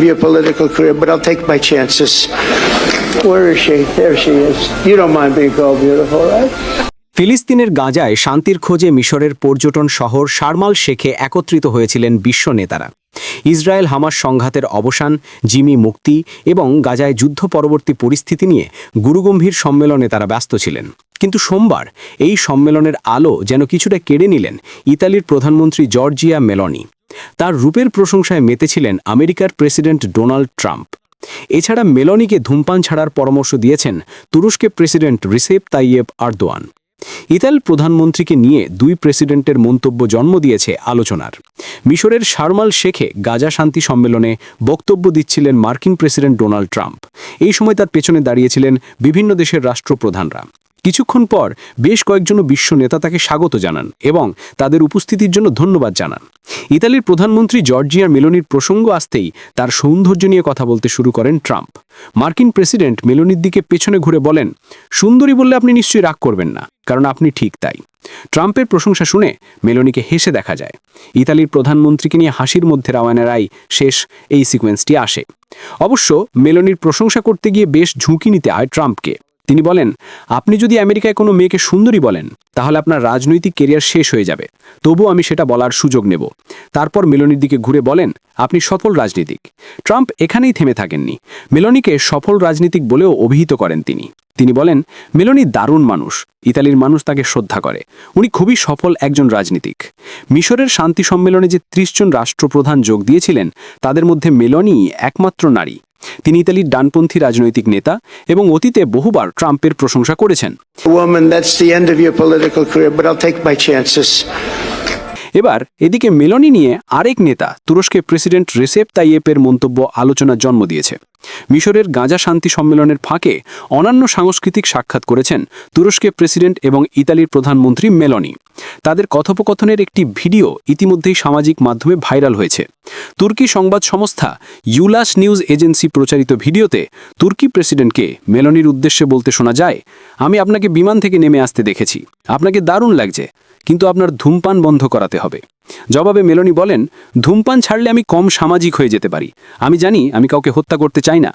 Be a political career, but I'll take my chances. Where is she? There she is. You don't mind being called beautiful, right? ফিলিস্তিনের গাজায় শান্তির খোঁজে মিশরের পর্যটন শহর শারমাল শেখে একত্রিত হয়েছিলেন বিশ্ব নেতারা। ইসরায়েল হামাস সংঘাতের অবসান, জিমি মুক্তি এবং গাজায় যুদ্ধ পরবর্তী পরিস্থিতি নিয়ে গুরুগম্ভীর সম্মেলনে তারা ব্যস্ত ছিলেন। কিন্তু সোমবার এই সম্মেলনের আলো যেন কিছুটা কেড়ে নিলেন ইতালির প্রধানমন্ত্রী জর্জিয়া মেলোনি। তার রূপের প্রশংসায় মেতেছিলেন আমেরিকার প্রেসিডেন্ট ডোনাল্ড ট্রাম্প। এছাড়া মেলোনিকে ধূমপান ছাড়ার পরামর্শ দিয়েছেন তুরস্কের প্রেসিডেন্ট রিসেপ তাইয়েপ আর্দোয়ান। ইতালির প্রধানমন্ত্রীকে নিয়ে দুই প্রেসিডেন্টের মন্তব্য জন্ম দিয়েছে আলোচনার। মিশরের শারমাল শেখে গাজা শান্তি সম্মেলনে বক্তব্য দিচ্ছিলেন মার্কিন প্রেসিডেন্ট ডোনাল্ড ট্রাম্প। এই সময় তার পেছনে দাঁড়িয়েছিলেন বিভিন্ন দেশের রাষ্ট্রপ্রধানরা। কিছুক্ষণ পর বেশ কয়েকজন বিশ্ব নেতা তাকে স্বাগত জানান এবং তাদের উপস্থিতির জন্য ধন্যবাদ জানান। ইতালির প্রধানমন্ত্রী জর্জিয়া মেলোনির প্রসঙ্গ আসতেই তার সৌন্দর্য নিয়ে কথা বলতে শুরু করেন ট্রাম্প। মার্কিন প্রেসিডেন্ট মেলোনির দিকে পেছনে ঘুরে বলেন, সুন্দরী বললে আপনি নিশ্চয়ই রাগ করবেন না, কারণ আপনি ঠিক তাই। ট্রাম্পের প্রশংসা শুনে মেলোনিকে হেসে দেখা যায়। ইতালির প্রধানমন্ত্রীকে নিয়ে হাসির মধ্যে রাওয়ানারাই শেষ এই সিকোয়েন্সটি আসে। অবশ্য মেলোনির প্রশংসা করতে গিয়ে বেশ ঝুঁকি নিতে হয় ট্রাম্পকে। তিনি বলেন, আপনি যদি আমেরিকায় কোনো মেয়েকে সুন্দরী বলেন তাহলে আপনার রাজনৈতিক কেরিয়ার শেষ হয়ে যাবে, তবু আমি সেটা বলার সুযোগ নেব। তারপর মেলোনির দিকে ঘুরে বলেন, আপনি সফল রাজনীতিক। ট্রাম্প এখানেই থেমে থাকেননি, মেলোনিকে সফল রাজনীতিক বলেও অভিহিত করেন তিনি বলেন, মেলোনি দারুণ মানুষ, ইতালির মানুষ তাকে শ্রদ্ধা করে, উনি খুবই সফল একজন রাজনীতিক। মিশরের শান্তি সম্মেলনে যে 30 জন রাষ্ট্রপ্রধান যোগ দিয়েছিলেন তাদের মধ্যে মেলোনি একমাত্র নারী। তিনি ইতালির ডানপন্থী রাজনৈতিক নেতা এবং অতীতে বহুবার ট্রাম্পের প্রশংসা করেছেন। Woman, that's the end of your political career, but I'll take my chances. এবার এদিকে মেলোনি নিয়ে আরেক নেতা তুরস্কের প্রেসিডেন্ট রিসেপ তাইয়েপের মন্তব্য আলোচনার জন্ম দিয়েছে। মিশরের গাজা শান্তি সম্মেলনের ফাঁকে অন্যান্য সাংস্কৃতিক সাক্ষাৎ করেছেন তুরস্কের প্রেসিডেন্ট এবং ইতালির প্রধানমন্ত্রী মেলোনি। তাদের কথোপকথনের একটি ভিডিও ইতিমধ্যেই সামাজিক মাধ্যমে ভাইরাল হয়েছে। তুর্কি সংবাদ সংস্থা ইউলাস নিউজ এজেন্সি প্রচারিত ভিডিওতে তুর্কি প্রেসিডেন্টকে মেলোনির উদ্দেশ্যে বলতে শোনা যায়, আমি আপনাকে বিমান থেকে নেমে আসতে দেখেছি, আপনাকে দারুণ লাগছে, কিন্তু আপনার ধূমপান বন্ধ করাতে হবে। জবাবে মেলোনি বলেন, ধূমপান ছাড়লে আমি কম সামাজিক হয়ে যেতে পারি, আমি জানি আমি কাউকে হত্যা করতে চাই না।